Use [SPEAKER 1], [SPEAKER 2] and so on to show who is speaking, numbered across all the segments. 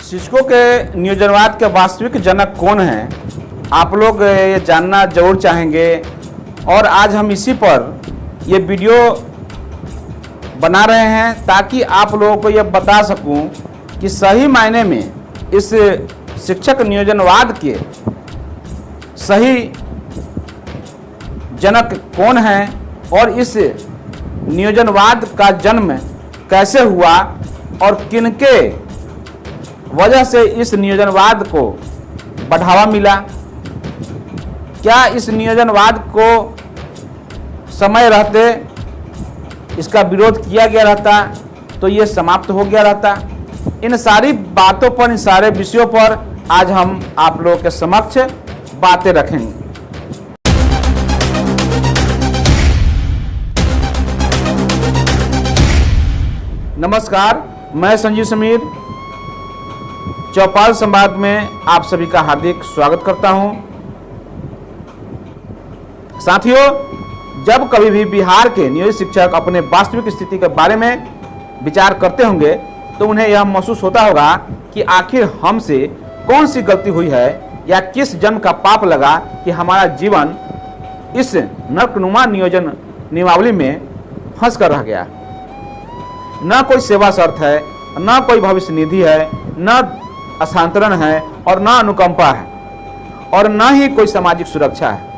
[SPEAKER 1] शिक्षकों के नियोजनवाद के वास्तविक जनक कौन हैं, आप लोग ये जानना जरूर चाहेंगे। और आज हम इसी पर ये वीडियो बना रहे हैं ताकि आप लोगों को ये बता सकूं कि सही मायने में इस शिक्षक नियोजनवाद के सही जनक कौन हैं और इस नियोजनवाद का जन्म कैसे हुआ और किनके वजह से इस नियोजनवाद को बढ़ावा मिला। क्या इस नियोजनवाद को समय रहते इसका विरोध किया गया रहता तो ये समाप्त हो गया रहता। इन सारी बातों पर, इन सारे विषयों पर आज हम आप लोगों के समक्ष बातें रखेंगे। नमस्कार, मैं संजीव समीर चौपाल संवाद में आप सभी का हार्दिक स्वागत करता हूं। साथियों, जब कभी भी बिहार के नियोजित शिक्षक अपने वास्तविक स्थिति के बारे में विचार करते होंगे तो उन्हें यह महसूस होता होगा कि आखिर हमसे कौन सी गलती हुई है या किस जन्म का पाप लगा कि हमारा जीवन इस नरकनुमा नियोजन नियमावली में फंस कर रह गया। न कोई सेवा शर्त है, न कोई भविष्य निधि है, न स्थानांतरण है और न अनुकंपा है और न ही कोई सामाजिक सुरक्षा है।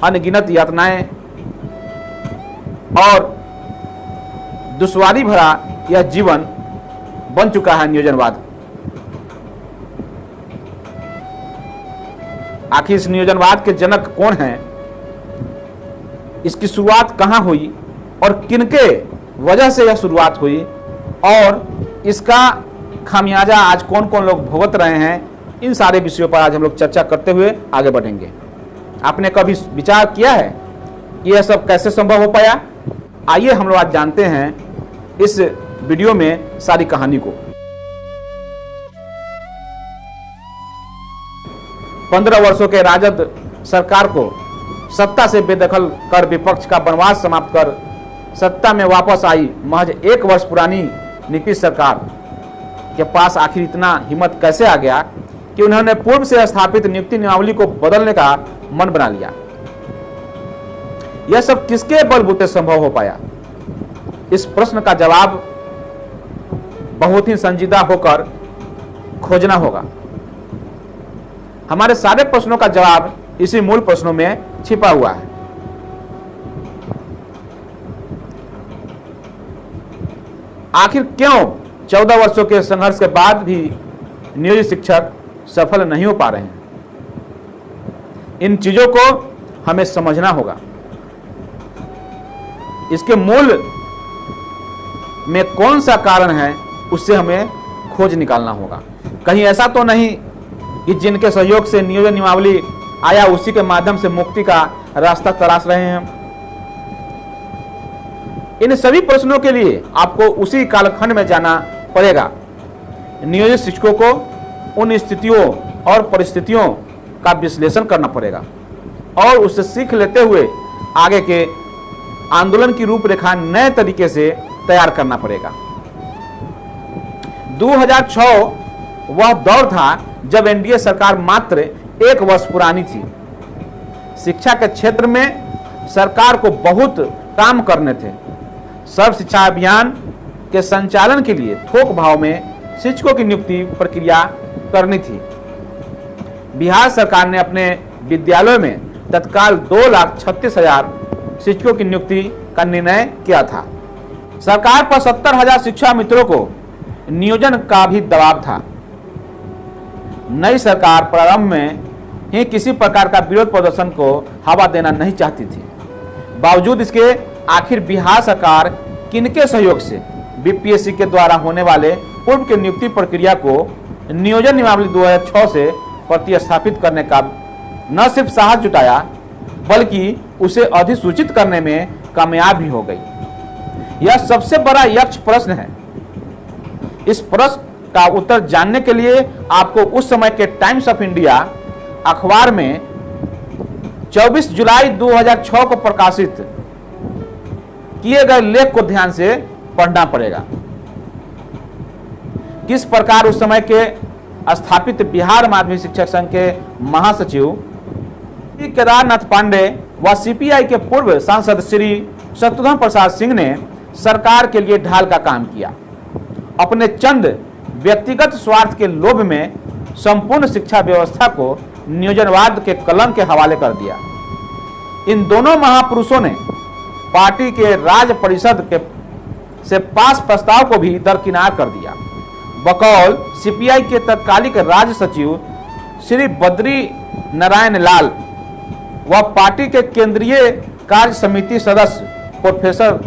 [SPEAKER 1] अनगिनत यातनाएं और दुश्वारी भरा यह जीवन बन चुका है नियोजनवाद। आखिर इस नियोजनवाद के जनक कौन हैं, इसकी शुरुआत कहां हुई और किनके वजह से यह शुरुआत हुई और इसका खामियाजा आज कौन कौन लोग भुगत रहे हैं, इन सारे विषयों पर आज हम लोग चर्चा करते हुए आगे बढ़ेंगे। आपने कभी विचार किया है कि यह सब कैसे संभव हो पाया? आइए हम लोग आज जानते हैं इस वीडियो में सारी कहानी को। 15 वर्षों के राजद सरकार को सत्ता से बेदखल कर विपक्ष का वनवास समाप्त कर सत्ता में वापस आई महज 1 वर्ष पुरानी नीतीश सरकार के पास आखिर इतना हिम्मत कैसे आ गया कि उन्होंने पूर्व से स्थापित नियुक्ति नियमावली को बदलने का मन बना लिया। यह सब किसके बलबूते संभव हो पाया? इस प्रश्न का जवाब बहुत ही संजीदा होकर खोजना होगा। हमारे सारे प्रश्नों का जवाब इसी मूल प्रश्नों में छिपा हुआ है। आखिर क्यों 14 वर्षों के संघर्ष के बाद भी नियोजित शिक्षक सफल नहीं हो पा रहे हैं? इन चीजों को हमें समझना होगा। इसके मूल में कौन सा कारण है उससे हमें खोज निकालना होगा। कहीं ऐसा तो नहीं कि जिनके सहयोग से नियोजन नियमावली आया उसी के माध्यम से मुक्ति का रास्ता तलाश रहे हैं। इन सभी प्रश्नों के लिए आपको उसी कालखंड में जाना पड़ेगा। नियोजित शिक्षकों को उन स्थितियों और परिस्थितियों का विश्लेषण करना पड़ेगा और उससे सीख लेते हुए आगे के आंदोलन की रूपरेखा नए तरीके से तैयार करना पड़ेगा। 2006 वह दौर था जब एनडीए सरकार मात्र 1 वर्ष पुरानी थी। शिक्षा के क्षेत्र में सरकार को बहुत काम करने थे। सर्व शिक्षा अभियान के संचालन के लिए थोक भाव में शिक्षकों की नियुक्ति प्रक्रिया करनी थी। बिहार सरकार ने अपने विद्यालयों में तत्काल 2,36,000 शिक्षकों की नियुक्ति का निर्णय किया था। सरकार पर 70,000 शिक्षा मित्रों को नियोजन का भी दबाव था। नई सरकार प्रारंभ में ही किसी प्रकार का विरोध प्रदर्शन को हवा देना नहीं चाहती थी। बावजूद इसके आखिर बिहार सरकार किनके सहयोग से बीपीएससी के द्वारा होने वाले पूर्व की नियुक्ति प्रक्रिया को नियोजन नियमावली 2006 से प्रतिस्थापित करने का न सिर्फ साहस जुटाया बल्कि उसे अधिसूचित करने में कामयाब भी हो गई। यह सबसे बड़ा यक्ष प्रश्न है। इस प्रश्न का उत्तर जानने के लिए आपको उस समय के टाइम्स ऑफ इंडिया अखबार में 24 जुलाई 2006 को प्रकाशित किए गए लेख को ध्यान से पढ़ना पड़ेगा। किस प्रकार उस समय के स्थापित बिहार माध्यमिक शिक्षक संघ के महासचिव केदारनाथ पांडे व सीपीआई के पूर्व सांसद श्री शत्रुघ्न प्रसाद सिंह ने सरकार के लिए ढाल का काम किया। अपने चंद व्यक्तिगत स्वार्थ के लोभ में संपूर्ण शिक्षा व्यवस्था को नियोजनवाद के कलंक के हवाले कर दिया। इन दोनों महापुरुषों ने पार्टी के राज्य परिषद के से पास प्रस्ताव को भी दरकिनार कर दिया। बकौल सीपीआई के तत्कालिक राज्य सचिव श्री बद्री नारायण लाल व पार्टी के केंद्रीय कार्य समिति सदस्य प्रोफेसर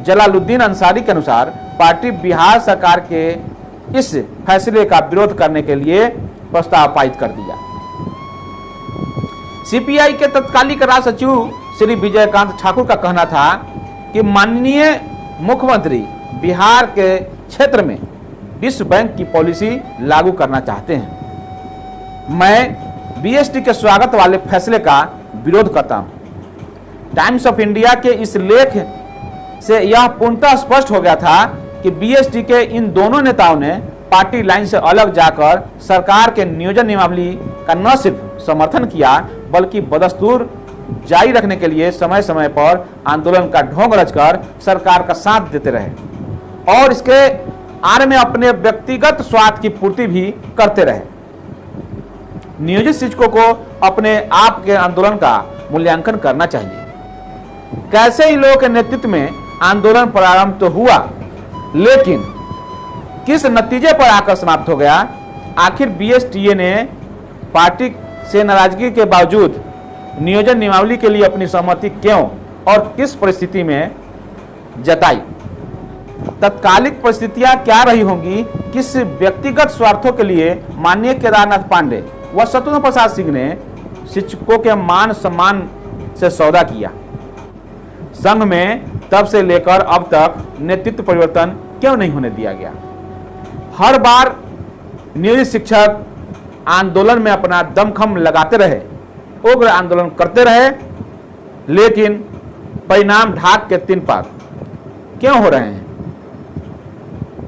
[SPEAKER 1] जलालुद्दीन अंसारी के अनुसार पार्टी बिहार सरकार के इस फैसले का विरोध करने के लिए प्रस्ताव पारित कर दिया। सीपीआई के तत्कालिक राज्य सचिव श्री विजयकांत ठाकुर का कहना था कि माननीय मुख्यमंत्री बिहार के क्षेत्र में विश्व बैंक की पॉलिसी लागू करना चाहते हैं। मैं बीएसटी के स्वागत वाले फैसले का विरोध करता हूं। टाइम्स ऑफ इंडिया के इस लेख से यह पूर्णतः स्पष्ट हो गया था कि बीएसटी के इन दोनों नेताओं ने पार्टी लाइन से अलग जाकर सरकार के नियोजन नियमावली का न सिर्फ समर्थन किया बल्कि बदस्तूर जारी रखने के लिए समय समय पर आंदोलन का ढोंग रचकर सरकार का साथ देते रहे और इसके आड़ में अपने व्यक्तिगत स्वार्थ की पूर्ति भी करते रहे। नियोजित शिक्षकों को अपने आप के आंदोलन का मूल्यांकन करना चाहिए। कैसे इन लोगों के नेतृत्व में आंदोलन प्रारंभ तो हुआ, लेकिन किस नतीजे पर आकर समाप्त हो गया? आखिर बीएसटीए ने पार्टी से नाराजगी के बावजूद नियोजन नियमावली के लिए अपनी सहमति क्यों और किस परिस्थिति में जताई? तत्कालिक परिस्थितियां क्या रही होंगी? किस व्यक्तिगत स्वार्थों के लिए माननीय केदारनाथ पांडे व शत्रुघ्न प्रसाद सिंह ने शिक्षकों के मान सम्मान से सौदा किया? संघ में तब से लेकर अब तक नेतृत्व परिवर्तन क्यों नहीं होने दिया गया? हर बार नियोजित शिक्षक आंदोलन में अपना दमखम लगाते रहे, उग्र आंदोलन करते रहे, लेकिन परिणाम ढाक के 3 पात क्यों हो रहे हैं?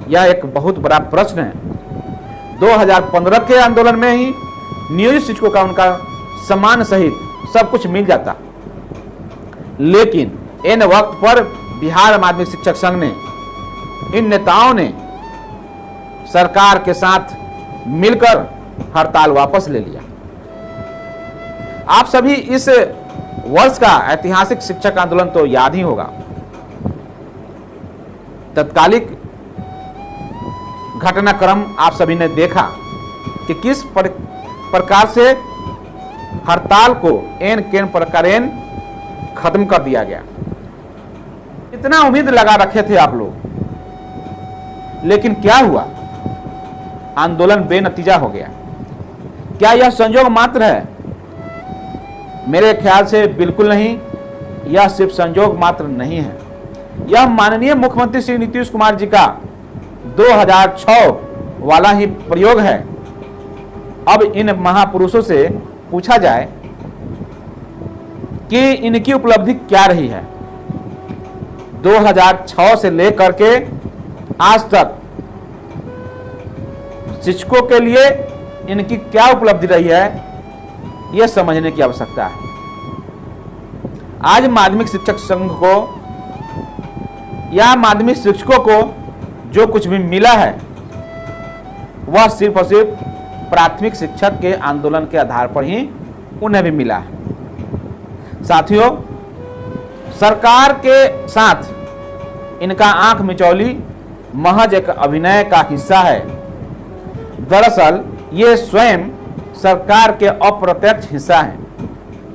[SPEAKER 1] यह एक बहुत बड़ा प्रश्न है। 2015 के आंदोलन में ही नियोजित शिक्षकों का उनका सम्मान सहित सब कुछ मिल जाता, लेकिन इन वक्त पर बिहार माध्यमिक शिक्षक संघ ने, इन नेताओं ने सरकार के साथ मिलकर हड़ताल वापस ले लिया। आप सभी इस वर्ष का ऐतिहासिक शिक्षक आंदोलन तो याद ही होगा। तत्कालिक घटनाक्रम आप सभी ने देखा कि किस प्रकार से हड़ताल को एन केन प्रकारेण खत्म कर दिया गया। इतना उम्मीद लगा रखे थे आप लोग, लेकिन क्या हुआ? आंदोलन बेनतीजा हो गया। क्या यह संयोग मात्र है? मेरे ख्याल से बिल्कुल नहीं। यह सिर्फ संयोग मात्र नहीं है, यह माननीय मुख्यमंत्री श्री नीतीश कुमार जी का 2006 वाला ही प्रयोग है। अब इन महापुरुषों से पूछा जाए कि इनकी उपलब्धि क्या रही है। 2006 से लेकर के आज तक शिक्षकों के लिए इनकी क्या उपलब्धि रही है, यह समझने की आवश्यकता है। आज माध्यमिक शिक्षक संघ को या माध्यमिक शिक्षकों को जो कुछ भी मिला है वह सिर्फ और सिर्फ प्राथमिक शिक्षक के आंदोलन के आधार पर ही उन्हें भी मिला है। साथियों, सरकार के साथ इनका आंख मिचौली महज एक अभिनय का हिस्सा है। दरअसल ये स्वयं सरकार के अप्रत्यक्ष हिस्सा हैं।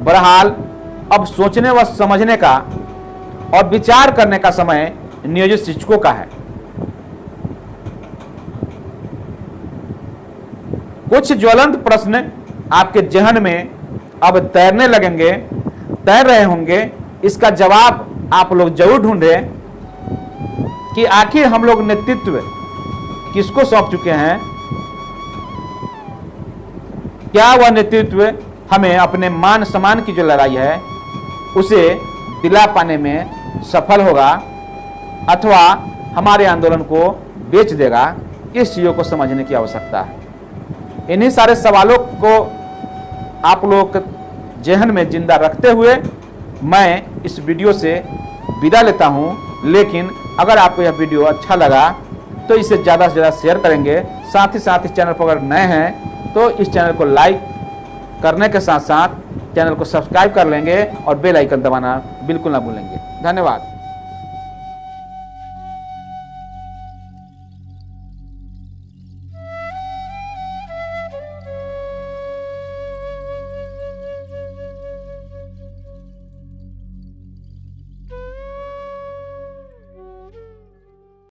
[SPEAKER 1] बहरहाल अब सोचने व समझने का और विचार करने का समय नियोजित शिक्षकों का है। कुछ ज्वलंत प्रश्न आपके जहन में अब तैरने लगेंगे, तैर रहे होंगे। इसका जवाब आप लोग जरूर ढूंढें कि आखिर हम लोग नेतृत्व किसको सौंप चुके हैं। क्या वह नेतृत्व हमें अपने मान सम्मान की जो लड़ाई है उसे दिला पाने में सफल होगा, अथवा हमारे आंदोलन को बेच देगा? इस चीज़ों को समझने की आवश्यकता है। इन्हीं सारे सवालों को आप लोगों के जहन में जिंदा रखते हुए मैं इस वीडियो से विदा लेता हूं। लेकिन अगर आपको यह वीडियो अच्छा लगा तो इसे ज़्यादा से ज़्यादा शेयर करेंगे। साथ ही साथ इस चैनल पर अगर नए हैं तो इस चैनल को लाइक करने के साथ साथ चैनल को सब्सक्राइब कर लेंगे और बेल आइकन दबाना बिल्कुल ना भूलेंगे। धन्यवाद।